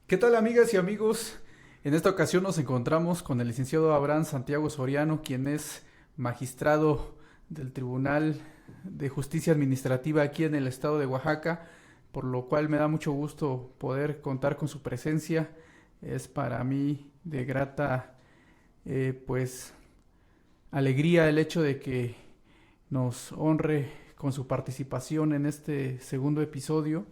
¿Qué tal, amigas y amigos? En esta ocasión nos encontramos con el licenciado Abraham Santiago Soriano, quien es magistrado del Tribunal de Justicia Administrativa aquí en el estado de Oaxaca, por lo cual me da mucho gusto poder contar con su presencia. Es para mí de grata pues alegría el hecho de que nos honre con su participación en este segundo episodio.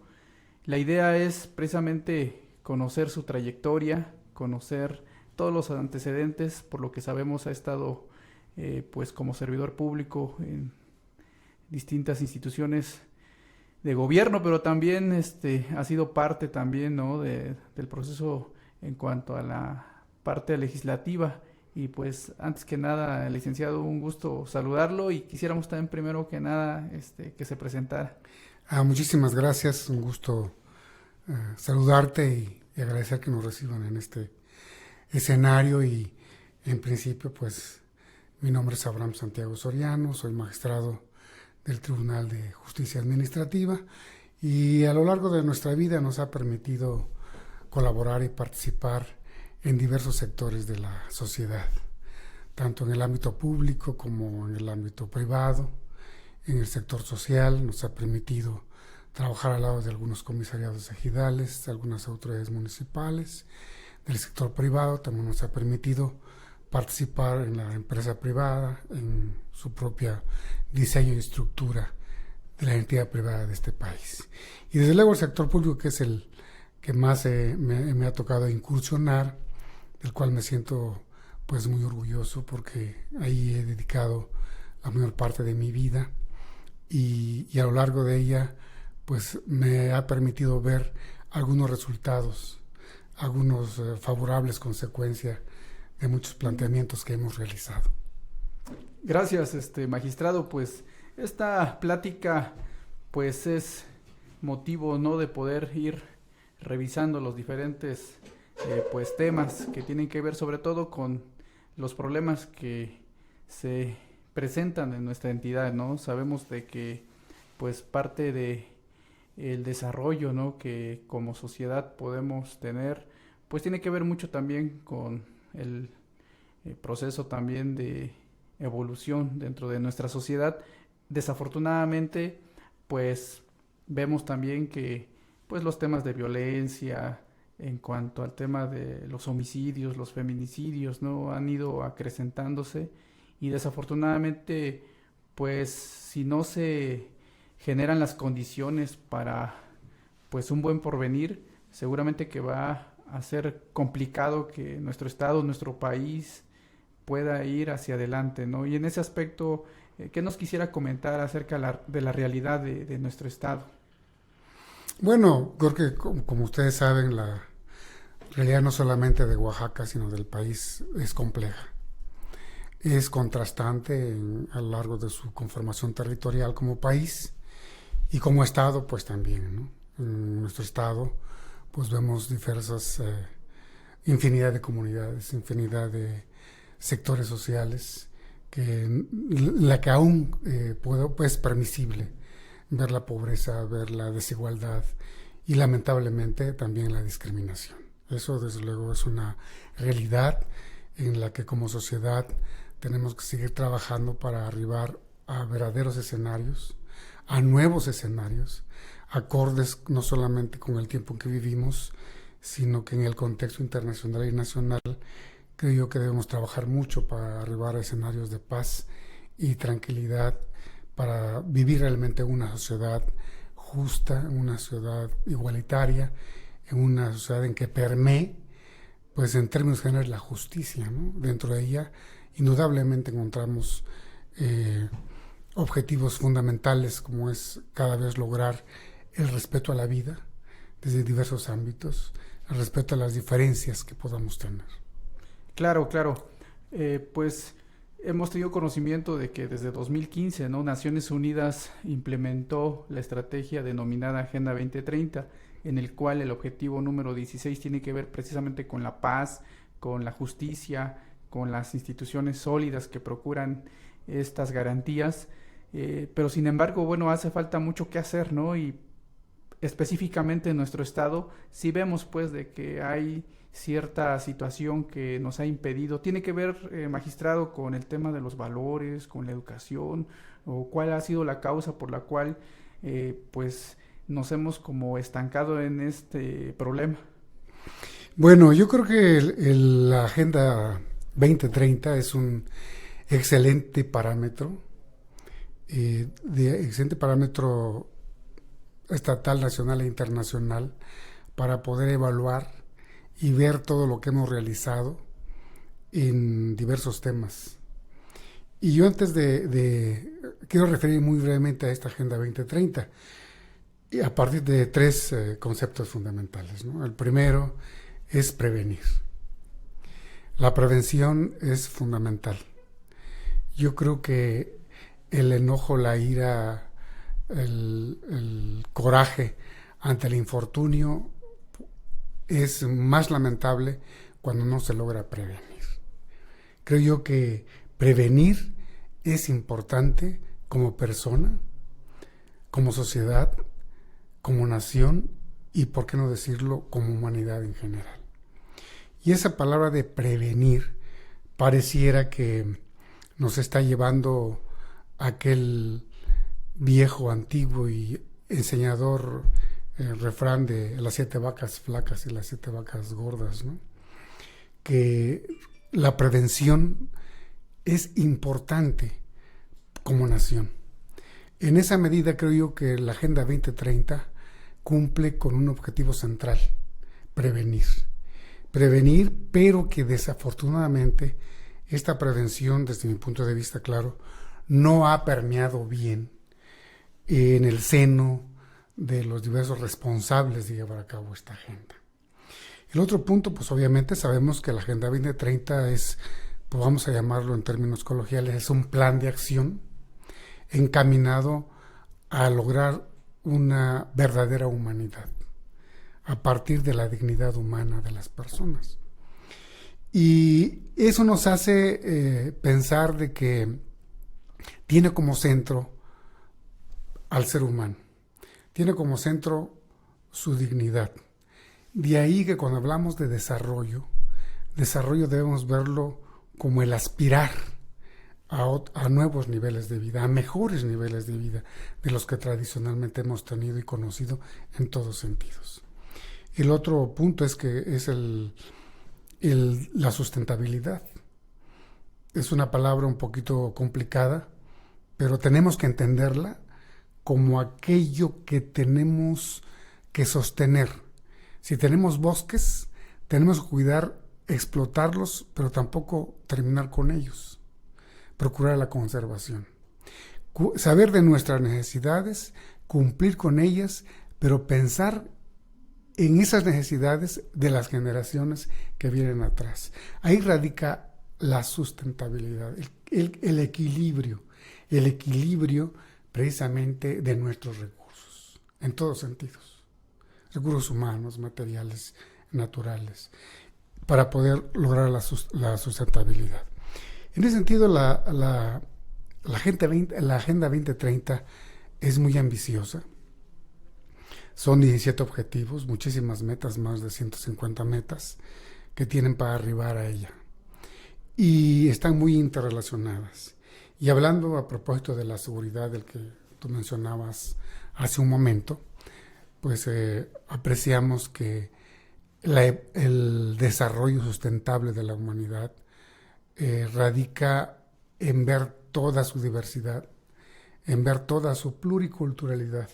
La idea es precisamente conocer su trayectoria, conocer todos los antecedentes, por lo que sabemos ha estado pues como servidor público en distintas instituciones de gobierno, pero también ha sido parte también, ¿no?, del proceso en cuanto a la parte legislativa. Y pues antes que nada, licenciado, un gusto saludarlo y quisiéramos también primero que nada que se presentara. Muchísimas gracias, un gusto saludarte y agradecer que nos reciban en este escenario. Y en principio pues mi nombre es Abraham Santiago Soriano, soy magistrado del Tribunal de Justicia Administrativa y a lo largo de nuestra vida nos ha permitido colaborar y participar en diversos sectores de la sociedad, tanto en el ámbito público como en el ámbito privado. En el sector social nos ha permitido trabajar al lado de algunos comisariados ejidales, de algunas autoridades municipales. Del sector privado también nos ha permitido participar en la empresa privada, en su propia diseño y estructura de la entidad privada de este país. Y desde luego el sector público, que es el que más me ha tocado incursionar, del cual me siento pues muy orgulloso porque ahí he dedicado la mayor parte de mi vida y a lo largo de ella pues me ha permitido ver algunos resultados, algunos favorables consecuencias de muchos planteamientos que hemos realizado. Gracias, magistrado. Pues esta plática pues es motivo, ¿no?, de poder ir revisando los diferentes pues temas que tienen que ver sobre todo con los problemas que se presentan en nuestra entidad, ¿no? Sabemos de que pues parte de el desarrollo, ¿no?, que como sociedad podemos tener, pues tiene que ver mucho también con el proceso también de evolución dentro de nuestra sociedad. Desafortunadamente, pues vemos también que pues los temas de violencia, en cuanto al tema de los homicidios, los feminicidios, ¿no?, han ido acrecentándose y desafortunadamente, pues si no se generan las condiciones para pues un buen porvenir, seguramente que va a ser complicado que nuestro estado, nuestro país pueda ir hacia adelante, ¿no? Y en ese aspecto, ¿qué nos quisiera comentar acerca de la realidad de nuestro estado? Bueno, creo que como ustedes saben, la realidad no solamente de Oaxaca, sino del país es compleja. Es contrastante a lo largo de su conformación territorial como país y como estado pues también, ¿no? En nuestro estado pues vemos diversas, infinidad de comunidades, infinidad de sectores sociales la que aún es permisible ver la pobreza, ver la desigualdad y lamentablemente también la discriminación. Eso desde luego es una realidad en la que como sociedad tenemos que seguir trabajando para arribar a verdaderos escenarios, a nuevos escenarios, acordes no solamente con el tiempo en que vivimos, sino que en el contexto internacional y nacional creo yo que debemos trabajar mucho para arribar a escenarios de paz y tranquilidad, para vivir realmente una sociedad justa, una sociedad igualitaria, en una sociedad en que permee, pues en términos generales, la justicia, ¿no? Dentro de ella, indudablemente encontramos objetivos fundamentales, como es cada vez lograr el respeto a la vida, desde diversos ámbitos, el respeto a las diferencias que podamos tener. Claro, claro. Pues hemos tenido conocimiento de que desde 2015, ¿no?, Naciones Unidas implementó la estrategia denominada Agenda 2030, en el cual el objetivo número 16 tiene que ver precisamente con la paz, con la justicia, con las instituciones sólidas que procuran estas garantías. Pero sin embargo, bueno, hace falta mucho que hacer, ¿no? Y específicamente en nuestro estado, sí vemos pues de que hay cierta situación que nos ha impedido. ¿Tiene que ver, magistrado, con el tema de los valores, con la educación, o cuál ha sido la causa por la cual pues nos hemos como estancado en este problema? Bueno, yo creo que la Agenda 2030 es un excelente parámetro, excelente parámetro estatal, nacional e internacional para poder evaluar y ver todo lo que hemos realizado en diversos temas. Y yo antes quiero referir muy brevemente a esta Agenda 2030 y a partir de tres conceptos fundamentales, ¿no? El primero es prevenir. La prevención es fundamental. Yo creo que el enojo, la ira, el coraje ante el infortunio es más lamentable cuando no se logra prevenir. Creo yo que prevenir es importante como persona, como sociedad, como nación y, por qué no decirlo, como humanidad en general. Y esa palabra de prevenir pareciera que nos está llevando a aquel viejo, antiguo y enseñador refrán de las 7 vacas flacas y las 7 vacas gordas, ¿no? Que la prevención es importante como nación. En esa medida creo yo que la Agenda 2030 cumple con un objetivo central: prevenir. Prevenir, pero que desafortunadamente esta prevención, desde mi punto de vista, claro, no ha permeado bien en el seno de los diversos responsables de llevar a cabo esta agenda. El otro punto, pues obviamente sabemos que la Agenda 2030 es, pues vamos a llamarlo en términos coloquiales, es un plan de acción encaminado a lograr una verdadera humanidad a partir de la dignidad humana de las personas. Y eso nos hace pensar de que tiene como centro al ser humano, tiene como centro su dignidad. De ahí que cuando hablamos de desarrollo debemos verlo como el aspirar a nuevos niveles de vida, a mejores niveles de vida de los que tradicionalmente hemos tenido y conocido en todos sentidos. El otro punto es que es la sustentabilidad. Es una palabra un poquito complicada, pero tenemos que entenderla como aquello que tenemos que sostener. Si tenemos bosques, tenemos que cuidar, explotarlos, pero tampoco terminar con ellos. Procurar la conservación. Saber de nuestras necesidades, cumplir con ellas, pero pensar en esas necesidades de las generaciones que vienen atrás. Ahí radica la sustentabilidad, el equilibrio precisamente de nuestros recursos, en todos sentidos, recursos humanos, materiales, naturales, para poder lograr la sustentabilidad. En ese sentido, la Agenda 2030 es muy ambiciosa. Son 17 objetivos, muchísimas metas, más de 150 metas que tienen para arribar a ella. Y están muy interrelacionadas. Y hablando a propósito de la seguridad del que tú mencionabas hace un momento, pues apreciamos que el desarrollo sustentable de la humanidad radica en ver toda su diversidad, en ver toda su pluriculturalidad.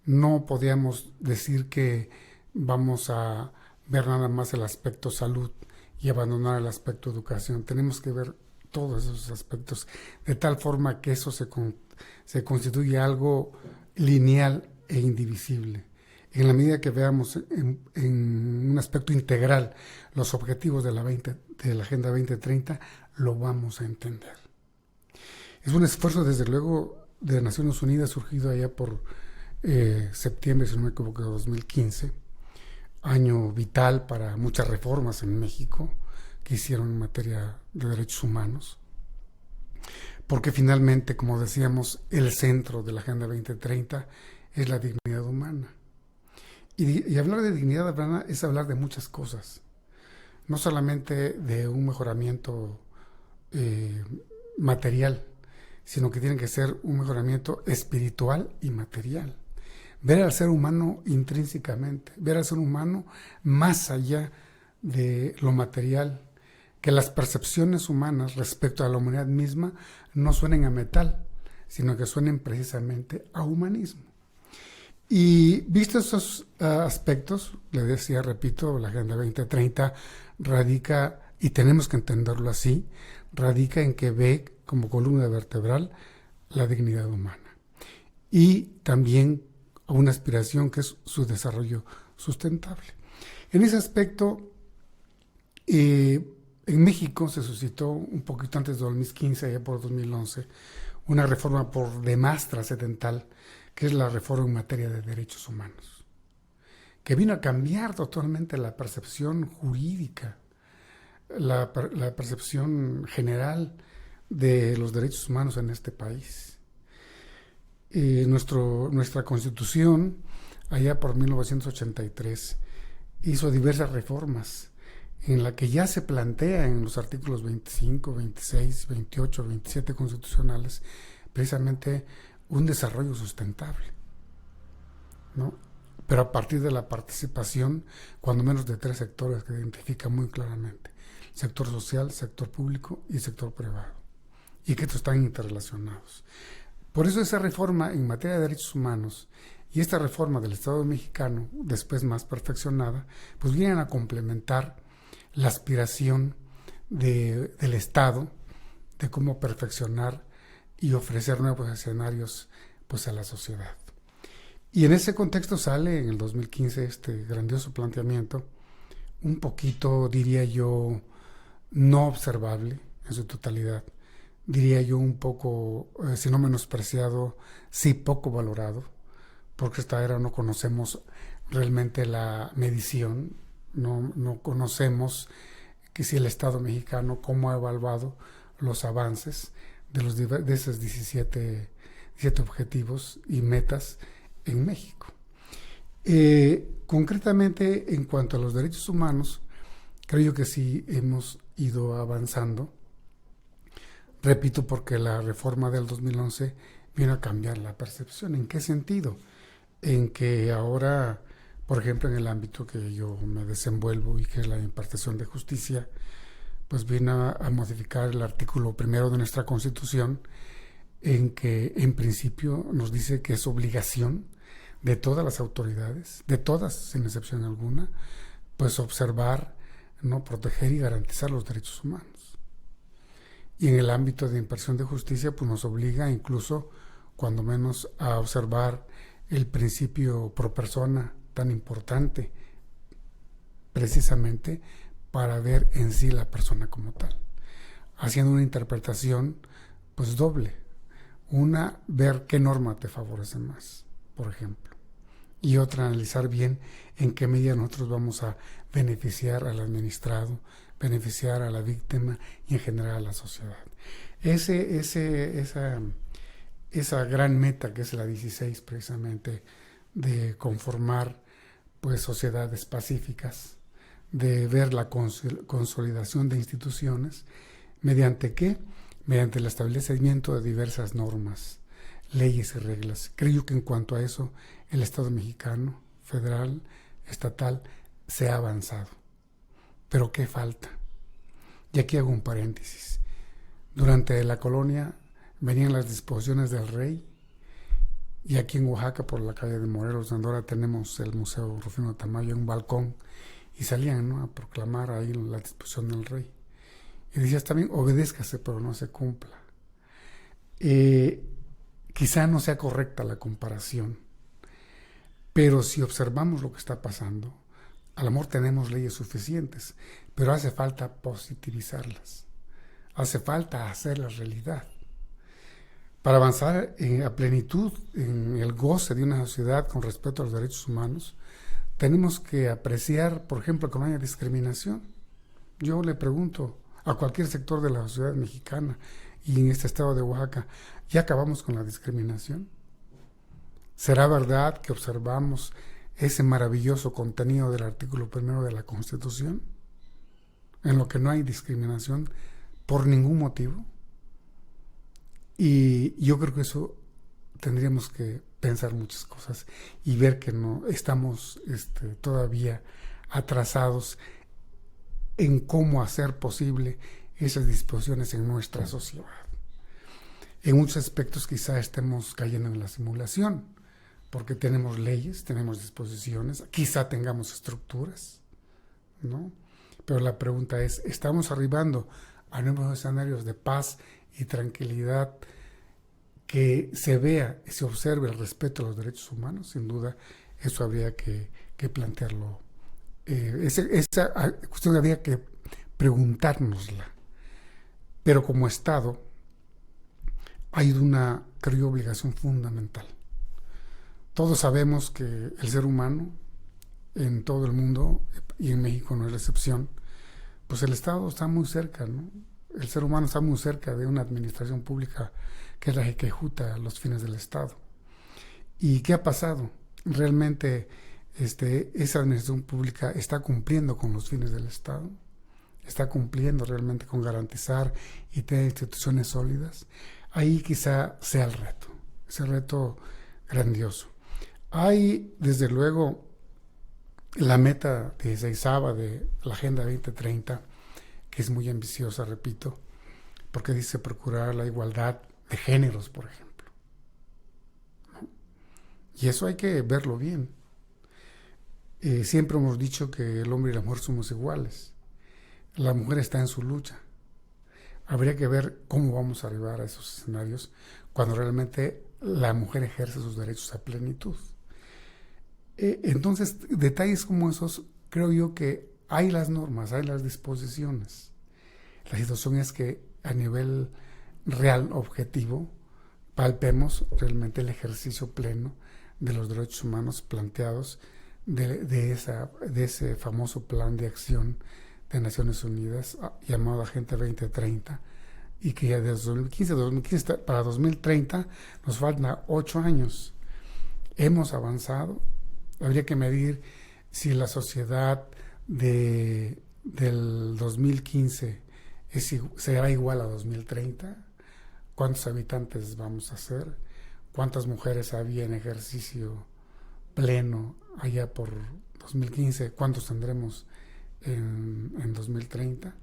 No podíamos decir que vamos a ver nada más el aspecto salud y abandonar el aspecto educación. Tenemos que ver todos esos aspectos de tal forma que eso se constituye algo lineal e indivisible. En la medida que veamos en un aspecto integral los objetivos de la Agenda 2030, lo vamos a entender. Es un esfuerzo, desde luego, de Naciones Unidas, surgido allá por septiembre, si no me equivoco, de 2015, año vital para muchas reformas en México que hicieron en materia de derechos humanos, porque finalmente, como decíamos, el centro de la Agenda 2030 es la dignidad humana. Y hablar de dignidad humana es hablar de muchas cosas, no solamente de un mejoramiento material, sino que tiene que ser un mejoramiento espiritual y material. Ver al ser humano intrínsecamente, ver al ser humano más allá de lo material, que las percepciones humanas respecto a la humanidad misma no suenen a metal, sino que suenen precisamente a humanismo. Y visto esos aspectos, le decía, repito, la Agenda 2030 radica, y tenemos que entenderlo así, radica en que ve como columna vertebral la dignidad humana y también a una aspiración que es su desarrollo sustentable. En ese aspecto, en México se suscitó un poquito antes de 2015, ya por 2011, una reforma por demás trascendental, que es la reforma en materia de derechos humanos, que vino a cambiar totalmente la percepción jurídica, la percepción general de los derechos humanos en este país. Nuestra Constitución, allá por 1983, hizo diversas reformas en la que ya se plantea en los artículos 25, 26, 28, 27 constitucionales precisamente un desarrollo sustentable, ¿no? Pero a partir de la participación, cuando menos de 3 sectores que identifica muy claramente: sector social, sector público y sector privado, y que estos están interrelacionados. Por eso esa reforma en materia de derechos humanos y esta reforma del Estado mexicano, después más perfeccionada, pues vienen a complementar la aspiración del Estado de cómo perfeccionar y ofrecer nuevos escenarios pues a la sociedad. Y en ese contexto sale en el 2015 este grandioso planteamiento, un poquito, diría yo, no observable en su totalidad, diría yo un poco, si no menospreciado, sí poco valorado, porque hasta ahora no conocemos realmente la medición, no conocemos que si el Estado mexicano cómo ha evaluado los avances de esos 17 objetivos y metas en México. Concretamente, en cuanto a los derechos humanos, creo que sí hemos ido avanzando. Repito, porque la reforma del 2011 vino a cambiar la percepción. ¿En qué sentido? En que ahora, por ejemplo, en el ámbito que yo me desenvuelvo y que es la impartición de justicia, pues vino a modificar el artículo 1 de nuestra Constitución, en que en principio nos dice que es obligación de todas las autoridades, de todas sin excepción alguna, pues observar, no proteger y garantizar los derechos humanos. Y en el ámbito de impartición de justicia, pues nos obliga incluso, cuando menos, a observar el principio pro persona tan importante, precisamente para ver en sí la persona como tal, haciendo una interpretación pues doble. Una, ver qué norma te favorece más, por ejemplo, y otra, analizar bien en qué medida nosotros vamos a beneficiar al administrado, beneficiar a la víctima y en general a la sociedad. Esa gran meta que es la 16 precisamente, de conformar pues sociedades pacíficas, de ver la consolidación de instituciones, ¿mediante qué? Mediante el establecimiento de diversas normas, leyes y reglas. Creo que en cuanto a eso, el Estado mexicano, federal, estatal, se ha avanzado. Pero ¿qué falta? Y aquí hago un paréntesis. Durante la colonia venían las disposiciones del rey, y aquí en Oaxaca, por la calle de Morelos, donde ahora tenemos el Museo Rufino Tamayo, en un balcón, y salían, ¿no?, a proclamar ahí la disposición del rey. Y decías también, obedézcase, pero no se cumpla. Quizá no sea correcta la comparación, pero si observamos lo que está pasando, a lo mejor tenemos leyes suficientes, pero hace falta positivizarlas, hace falta hacerlas realidad. Para avanzar a plenitud en el goce de una sociedad con respeto a los derechos humanos, tenemos que apreciar, por ejemplo, que no haya discriminación. Yo le pregunto a cualquier sector de la sociedad mexicana y en este estado de Oaxaca, ¿ya acabamos con la discriminación? ¿Será verdad que observamos ese maravilloso contenido del artículo 1 de la Constitución, en lo que no hay discriminación por ningún motivo. Y yo creo que eso tendríamos que pensar muchas cosas y ver que no estamos todavía atrasados en cómo hacer posible esas disposiciones en nuestra sociedad. En muchos aspectos quizá estemos cayendo en la simulación, porque tenemos leyes, tenemos disposiciones, quizá tengamos estructuras, ¿no? Pero la pregunta es, ¿estamos arribando a nuevos escenarios de paz y tranquilidad, que se vea y se observe el respeto a los derechos humanos? Sin duda, eso habría que plantearlo. Esa cuestión habría que preguntárnosla. Pero como Estado, hay una, creo yo, obligación fundamental. Todos sabemos que el ser humano, en todo el mundo, y en México no es la excepción, pues el Estado está muy cerca, ¿no? El ser humano está muy cerca de una administración pública que es la que ejecuta los fines del Estado. ¿Y qué ha pasado? Realmente esa administración pública está cumpliendo con los fines del Estado, está cumpliendo realmente con garantizar y tener instituciones sólidas. Ahí quizá sea el reto, ese reto grandioso. Hay, desde luego, la meta 16ª de la Agenda 2030, que es muy ambiciosa, repito, porque dice procurar la igualdad de géneros, por ejemplo, ¿no? Y eso hay que verlo bien. Siempre hemos dicho que el hombre y la mujer somos iguales. La mujer está en su lucha. Habría que ver cómo vamos a arribar a esos escenarios cuando realmente la mujer ejerce sus derechos a plenitud. Entonces, detalles como esos, creo yo que hay las normas, hay las disposiciones. La situación es que a nivel real, objetivo, palpemos realmente el ejercicio pleno de los derechos humanos planteados de ese famoso plan de acción de Naciones Unidas llamado Agenda 2030, y que ya desde 2015 para 2030 nos faltan 8 años. Hemos avanzado. Habría que medir si la sociedad del 2015 será igual a 2030, cuántos habitantes vamos a ser, cuántas mujeres había en ejercicio pleno allá por 2015, cuántos tendremos en 2030,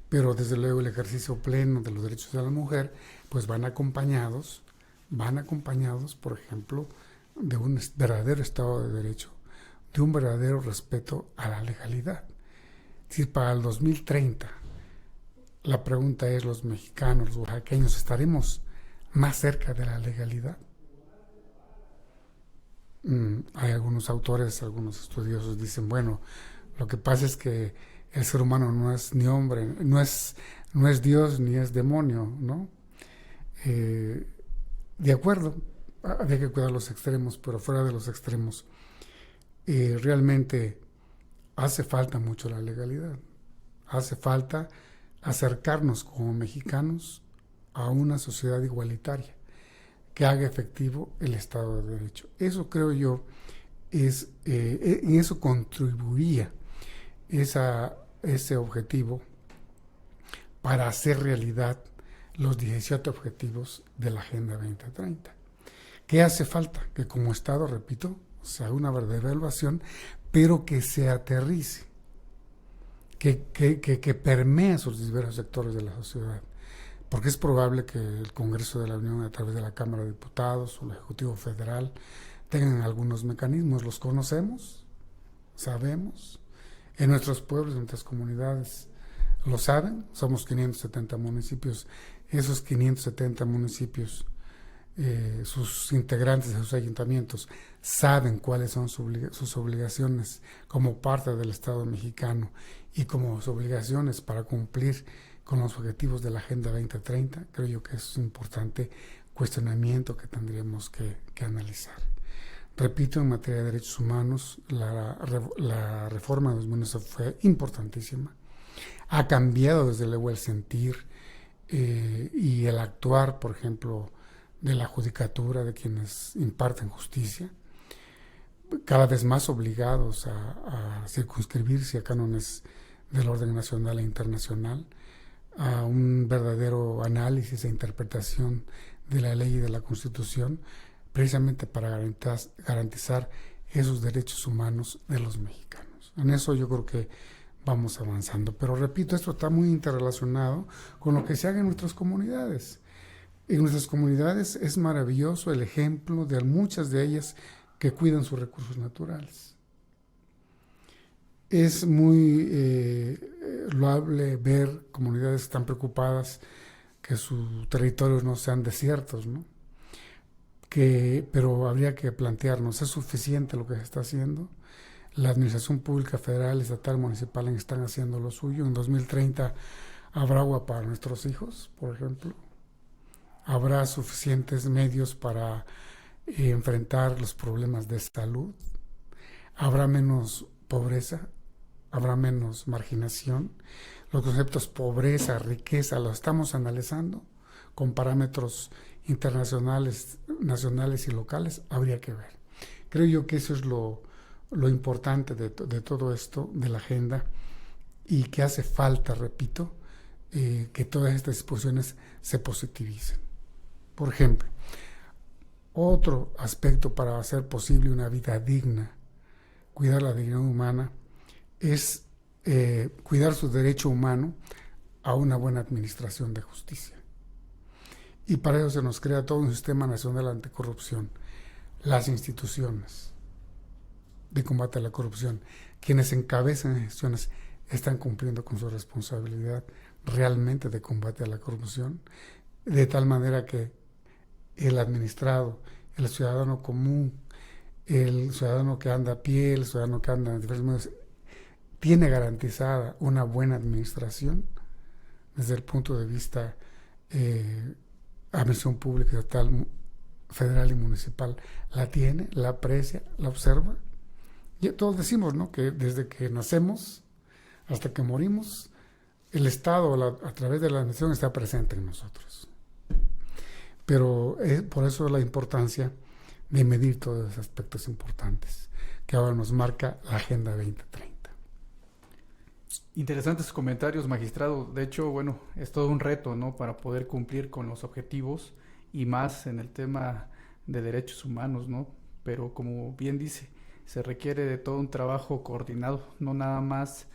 pero desde luego el ejercicio pleno de los derechos de la mujer pues van acompañados, por ejemplo, de un verdadero Estado de Derecho, de un verdadero respeto a la legalidad. Es decir, para el 2030, la pregunta es, ¿los mexicanos, los oaxaqueños, estaremos más cerca de la legalidad? Hay algunos autores, algunos estudiosos dicen, bueno, lo que pasa es que el ser humano no es ni hombre, no es Dios ni es demonio, ¿no? De acuerdo, había que cuidar los extremos, pero fuera de los extremos, realmente hace falta mucho la legalidad. Hace falta acercarnos como mexicanos a una sociedad igualitaria que haga efectivo el Estado de Derecho. Eso creo yo en eso contribuiría ese objetivo para hacer realidad los 17 objetivos de la Agenda 2030. ¿Qué hace falta? Que como Estado, repito, se haga una verdadera evaluación, pero que se aterrice, que permee esos diversos sectores de la sociedad. Porque es probable que el Congreso de la Unión, a través de la Cámara de Diputados o el Ejecutivo Federal, tengan algunos mecanismos. Los conocemos, sabemos. En nuestros pueblos, en nuestras comunidades, lo saben. Somos 570 municipios. Esos 570 municipios, sus integrantes de sus ayuntamientos, saben cuáles son sus obligaciones como parte del Estado mexicano y como sus obligaciones para cumplir con los objetivos de la Agenda 2030. Creo yo que es un importante cuestionamiento que tendríamos que analizar. Repito, en materia de derechos humanos, la reforma de 2011 fue importantísima. Ha cambiado desde luego el sentir y el actuar, por ejemplo, de la judicatura, de quienes imparten justicia. cada vez más obligados a circunscribirse a cánones del orden nacional e internacional, a un verdadero análisis e interpretación de la ley y de la Constitución, precisamente para garantizar esos derechos humanos de los mexicanos. En eso yo creo que vamos avanzando. Pero repito, esto está muy interrelacionado con lo que se haga en nuestras comunidades. En nuestras comunidades es maravilloso el ejemplo de muchas de ellas que cuidan sus recursos naturales. Es muy loable ver comunidades que están preocupadas que sus territorios no sean desiertos, ¿no? Pero habría que plantearnos, ¿es suficiente lo que se está haciendo? La Administración Pública Federal, Estatal, Municipal están haciendo lo suyo. En 2030 habrá agua para nuestros hijos, por ejemplo. Habrá suficientes medios para enfrentar los problemas de salud. Habrá menos pobreza, habrá menos marginación. Los conceptos pobreza, riqueza, los estamos analizando con parámetros internacionales, nacionales y locales. Habría que ver. Creo yo que eso es lo importante de todo esto, de la agenda, y que hace falta, repito, que todas estas disposiciones se positivicen. Por ejemplo, otro aspecto para hacer posible una vida digna, cuidar la dignidad humana, es cuidar su derecho humano a una buena administración de justicia. Y para eso se nos crea todo un sistema nacional anticorrupción, las instituciones de combate a la corrupción, quienes encabezan gestiones están cumpliendo con su responsabilidad realmente de combate a la corrupción, de tal manera que el administrado, el ciudadano común, el ciudadano que anda a pie, el ciudadano que anda en diferentes medios, tiene garantizada una buena administración desde el punto de vista administración pública, estatal, federal y municipal. La tiene, la aprecia, la observa. Y todos decimos, ¿no?, que desde que nacemos hasta que morimos, el Estado a través de la administración está presente en nosotros. Pero por eso la importancia de medir todos esos aspectos importantes que ahora nos marca la Agenda 2030. Interesantes comentarios, magistrado. De hecho, bueno, es todo un reto, ¿no?, para poder cumplir con los objetivos y más en el tema de derechos humanos, ¿no? Pero como bien dice, se requiere de todo un trabajo coordinado, no nada más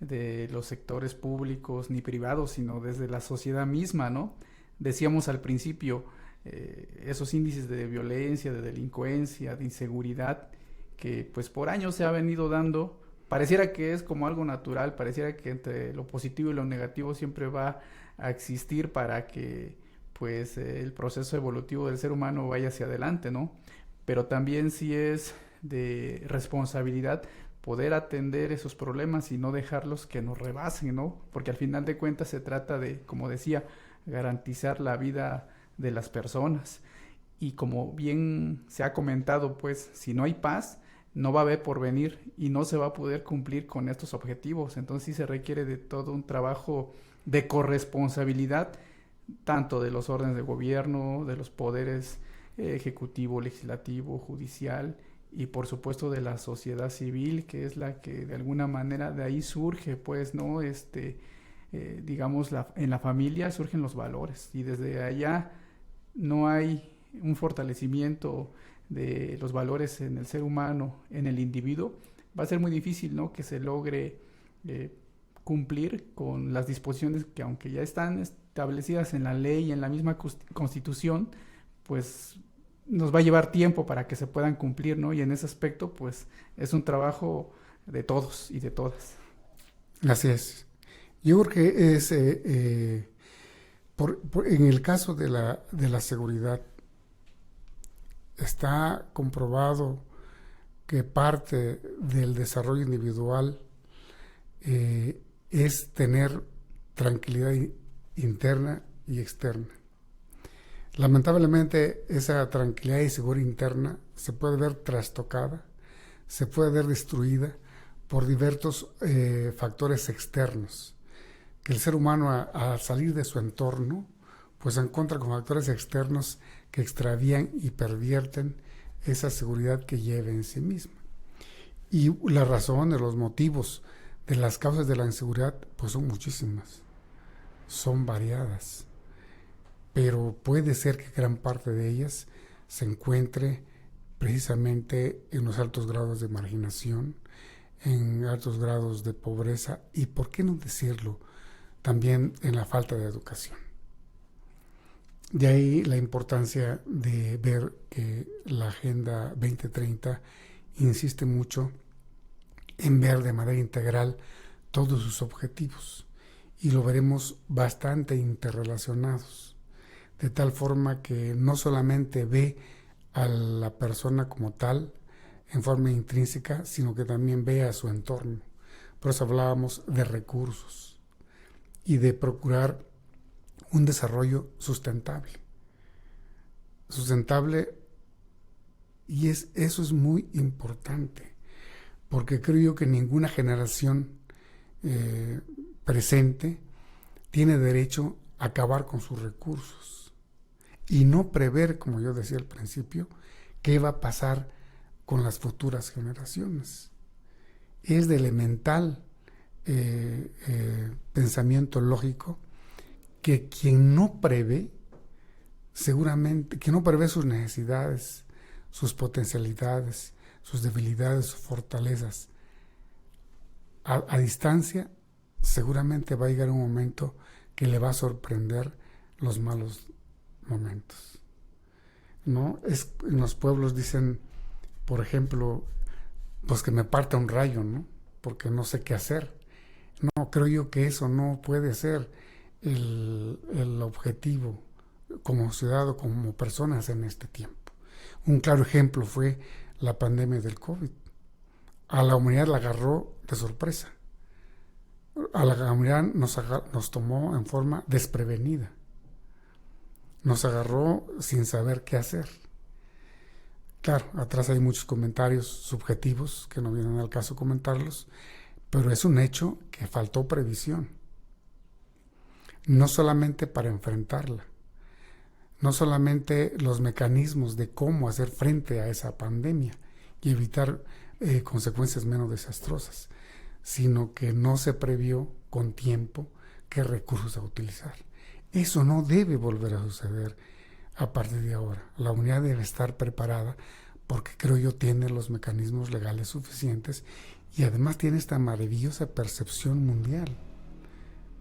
de los sectores públicos ni privados, sino desde la sociedad misma, ¿no? Decíamos al principio, esos índices de violencia, de delincuencia, de inseguridad, que pues por años se ha venido dando, pareciera que es como algo natural, pareciera que entre lo positivo y lo negativo siempre va a existir para que pues el proceso evolutivo del ser humano vaya hacia adelante, ¿no? Pero también sí es de responsabilidad poder atender esos problemas y no dejarlos que nos rebasen, ¿no? Porque al final de cuentas se trata de, como decía, garantizar la vida de las personas. Y como bien se ha comentado, pues si no hay paz, no va a haber porvenir y no se va a poder cumplir con estos objetivos. Entonces sí se requiere de todo un trabajo de corresponsabilidad, tanto de los órdenes de gobierno, de los poderes ejecutivo, legislativo, judicial, y por supuesto de la sociedad civil, que es la que de alguna manera de ahí surge, pues, ¿no? Digamos, en la familia surgen los valores, y desde allá no hay un fortalecimiento de los valores en el ser humano, en el individuo. Va a ser muy difícil, ¿no?, que se logre cumplir con las disposiciones que, aunque ya están establecidas en la ley y en la misma Constitución, pues nos va a llevar tiempo para que se puedan cumplir, ¿no? Y en ese aspecto, pues, es un trabajo de todos y de todas. Así es. Yo creo que es, en el caso de la seguridad, está comprobado que parte del desarrollo individual es tener tranquilidad interna y externa. Lamentablemente, esa tranquilidad y seguridad interna se puede ver trastocada, se puede ver destruida por diversos factores externos, que el ser humano al salir de su entorno pues se encuentra con factores externos que extravían y pervierten esa seguridad que lleva en sí misma. Y las razones, los motivos de las causas de la inseguridad, pues son muchísimas, son variadas, pero puede ser que gran parte de ellas se encuentre precisamente en los altos grados de marginación, en altos grados de pobreza y, por qué no decirlo, también en la falta de educación. De ahí la importancia de ver que la Agenda 2030 insiste mucho en ver de manera integral todos sus objetivos, y lo veremos bastante interrelacionados, de tal forma que no solamente ve a la persona como tal en forma intrínseca, sino que también ve a su entorno. Por eso hablábamos de recursos y de procurar un desarrollo sustentable. Y eso es muy importante, porque creo yo que ninguna generación presente tiene derecho a acabar con sus recursos y no prever, como yo decía al principio, qué va a pasar con las futuras generaciones. Es de elemental pensamiento lógico que quien no prevé, seguramente, que no prevé sus necesidades, sus potencialidades, sus debilidades, sus fortalezas, a distancia, seguramente va a llegar un momento que le va a sorprender los malos momentos, ¿no? En los pueblos dicen, por ejemplo, pues que me parta un rayo, ¿no? Porque no sé qué hacer. No, creo yo que eso no puede ser el objetivo como ciudad o como personas en este tiempo. Un claro ejemplo fue la pandemia del COVID. A la humanidad la agarró de sorpresa. A la humanidad nos tomó en forma desprevenida. Nos agarró sin saber qué hacer. Claro, atrás hay muchos comentarios subjetivos que no vienen al caso comentarlos, pero es un hecho que faltó previsión. No solamente para enfrentarla, no solamente los mecanismos de cómo hacer frente a esa pandemia y evitar consecuencias menos desastrosas, sino que no se previó con tiempo qué recursos a utilizar. Eso no debe volver a suceder a partir de ahora. La unidad debe estar preparada porque creo yo tiene los mecanismos legales suficientes y además tiene esta maravillosa percepción mundial,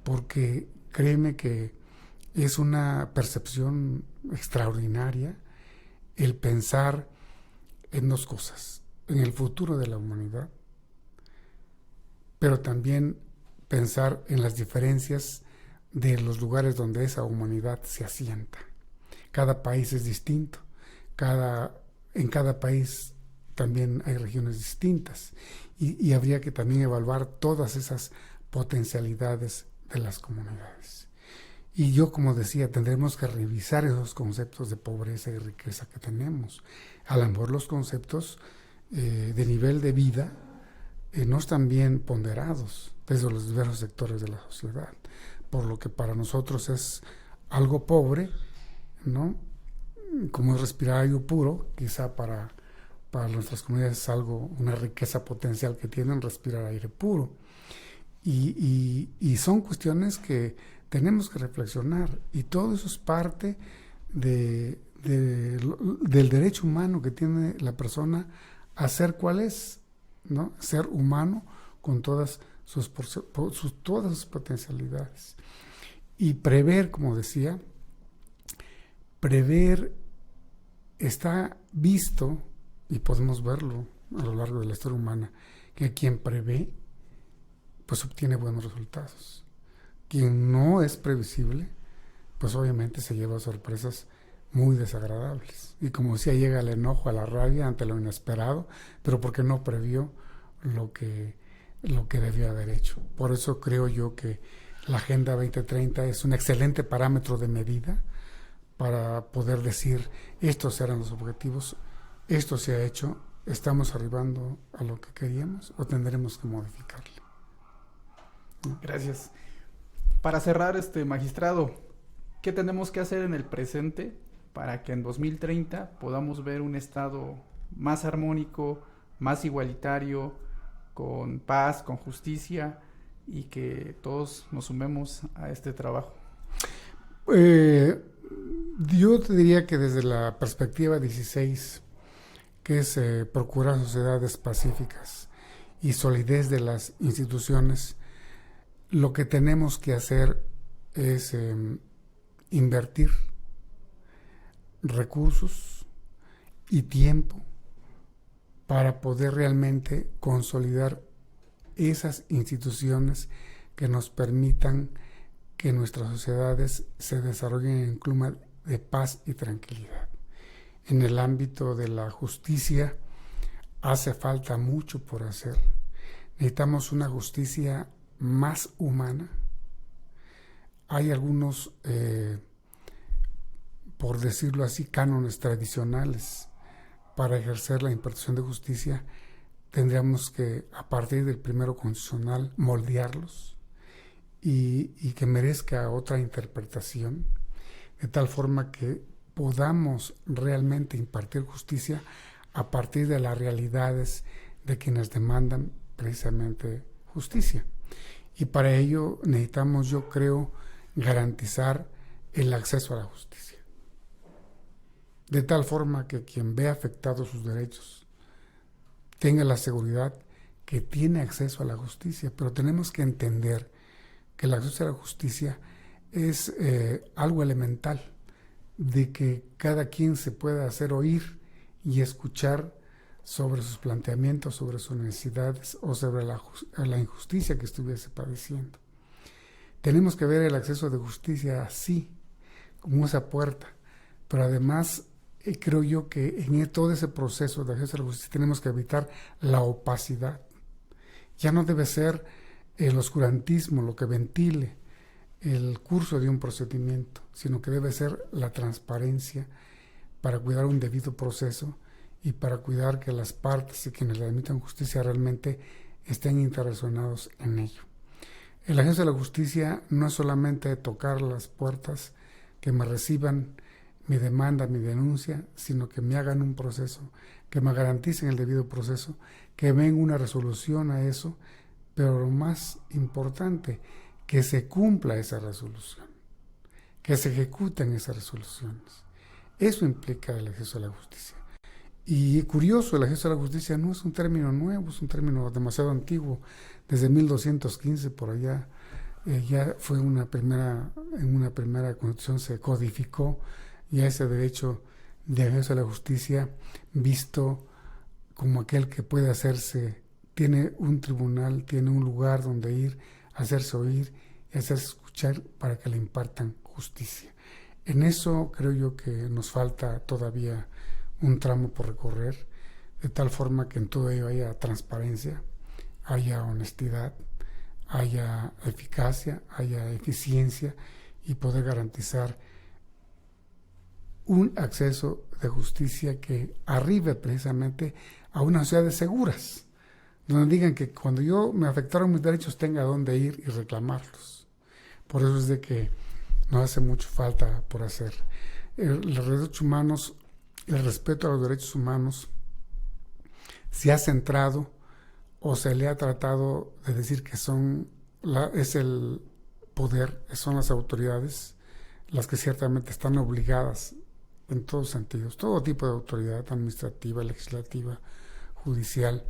porque créeme que es una percepción extraordinaria el pensar en dos cosas: en el futuro de la humanidad, pero también pensar en las diferencias de los lugares donde esa humanidad se asienta. Cada país es distinto, en cada país también hay regiones distintas y habría que también evaluar todas esas potencialidades de las comunidades. Y yo, como decía, tendremos que revisar esos conceptos de pobreza y riqueza que tenemos. A lo mejor los conceptos de nivel de vida no están bien ponderados desde los diversos sectores de la sociedad, por lo que para nosotros es algo pobre, ¿no? Como es respirar aire puro, quizá para nuestras comunidades es una riqueza potencial que tienen respirar aire puro. Y son cuestiones que tenemos que reflexionar, y todo eso es parte del derecho humano que tiene la persona a ser cual es, ¿no? Ser humano con todas sus potencialidades. Y prever, como decía, prever está visto, y podemos verlo a lo largo de la historia humana, que quien prevé, pues obtiene buenos resultados. Quien no es previsible, pues obviamente se lleva sorpresas muy desagradables. Y como decía, llega el enojo, a la rabia ante lo inesperado, pero porque no previó lo que debía haber hecho. Por eso creo yo que la Agenda 2030 es un excelente parámetro de medida para poder decir, estos eran los objetivos, esto se ha hecho, estamos arribando a lo que queríamos o tendremos que modificarlo. Gracias. Para cerrar, magistrado, ¿qué tenemos que hacer en el presente para que en 2030 podamos ver un estado más armónico, más igualitario, con paz, con justicia, y que todos nos sumemos a este trabajo. Yo te diría que desde la perspectiva 16, que es procurar sociedades pacíficas y solidez de las instituciones, lo que tenemos que hacer es invertir recursos y tiempo para poder realmente consolidar esas instituciones que nos permitan que nuestras sociedades se desarrollen en un clima de paz y tranquilidad. En el ámbito de la justicia hace falta mucho por hacer. Necesitamos una justicia más humana. Hay algunos, por decirlo así, cánones tradicionales para ejercer la impartición de justicia. Tendríamos que, a partir del primero constitucional, moldearlos y que merezca otra interpretación, de tal forma que podamos realmente impartir justicia a partir de las realidades de quienes demandan precisamente justicia. Y para ello necesitamos, yo creo, garantizar el acceso a la justicia, de tal forma que quien ve afectados sus derechos tenga la seguridad que tiene acceso a la justicia. Pero tenemos que entender que el acceso a la justicia es algo elemental, de que cada quien se pueda hacer oír y escuchar sobre sus planteamientos, sobre sus necesidades o sobre la injusticia que estuviese padeciendo. Tenemos que ver el acceso de justicia así, como esa puerta, pero además creo yo que en todo ese proceso de acceso a la justicia tenemos que evitar la opacidad. Ya no debe ser el oscurantismo lo que ventile el curso de un procedimiento, sino que debe ser la transparencia para cuidar un debido proceso y para cuidar que las partes y quienes le admitan justicia realmente estén interrelacionados en ello. El acceso a la justicia no es solamente tocar las puertas, que me reciban mi demanda, mi denuncia, sino que me hagan un proceso, que me garanticen el debido proceso, que venga una resolución a eso, pero lo más importante, que se cumpla esa resolución, que se ejecuten esas resoluciones. Eso implica el acceso a la justicia. Y curioso, el acceso a la justicia no es un término nuevo, es un término demasiado antiguo. Desde 1215 por allá ya fue en una primera constitución se codificó ya ese derecho de acceso a la justicia, visto como aquel que puede hacerse, tiene un tribunal, tiene un lugar donde ir, hacerse oír y hacerse escuchar para que le impartan justicia. En eso creo yo que nos falta todavía un tramo por recorrer, de tal forma que en todo ello haya transparencia, haya honestidad, haya eficacia, haya eficiencia y poder garantizar un acceso de justicia que arribe precisamente a unas sociedades seguras, donde digan que cuando yo me afectaron mis derechos tenga dónde ir y reclamarlos. Por eso es de que nos hace mucho falta por hacer. Los derechos humanos, el respeto a los derechos humanos se ha centrado o se le ha tratado de decir que es el poder, son las autoridades las que ciertamente están obligadas en todos sentidos, todo tipo de autoridad administrativa, legislativa, judicial,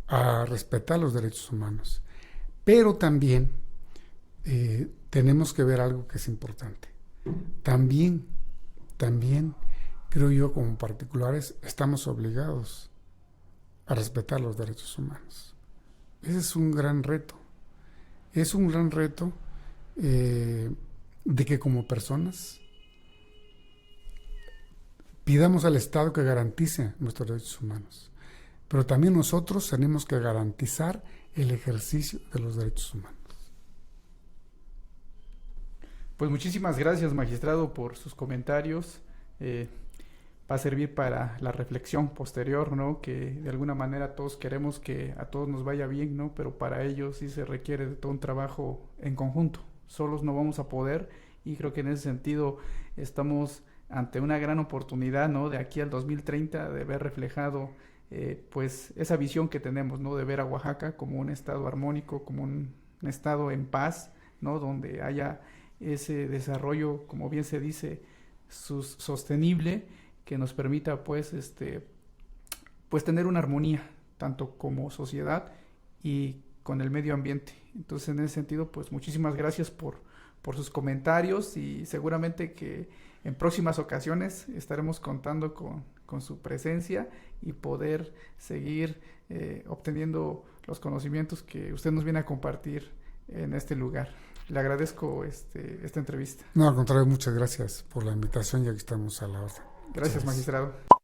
a respetar los derechos humanos. Pero también tenemos que ver algo que es importante. También creo yo, como particulares, estamos obligados a respetar los derechos humanos. Ese es un gran reto. Es un gran reto de que como personas pidamos al Estado que garantice nuestros derechos humanos. Pero también nosotros tenemos que garantizar el ejercicio de los derechos humanos. Pues muchísimas gracias, magistrado, por sus comentarios. Va a servir para la reflexión posterior, ¿no? Que de alguna manera todos queremos que a todos nos vaya bien, ¿no? Pero para ello sí se requiere de todo un trabajo en conjunto. Solos no vamos a poder, y creo que en ese sentido estamos ante una gran oportunidad, ¿no? De aquí al 2030 de ver reflejado pues esa visión que tenemos, ¿no? De ver a Oaxaca como un estado armónico, como un estado en paz, ¿no? Donde haya ese desarrollo, como bien se dice, sostenible, que nos permita pues pues tener una armonía tanto como sociedad y con el medio ambiente. Entonces, en ese sentido, pues muchísimas gracias por sus comentarios, y seguramente que en próximas ocasiones estaremos contando con su presencia y poder seguir obteniendo los conocimientos que usted nos viene a compartir en este lugar. Le agradezco esta entrevista. No, al contrario, muchas gracias por la invitación y aquí estamos a la orden. Gracias, Entonces, magistrado.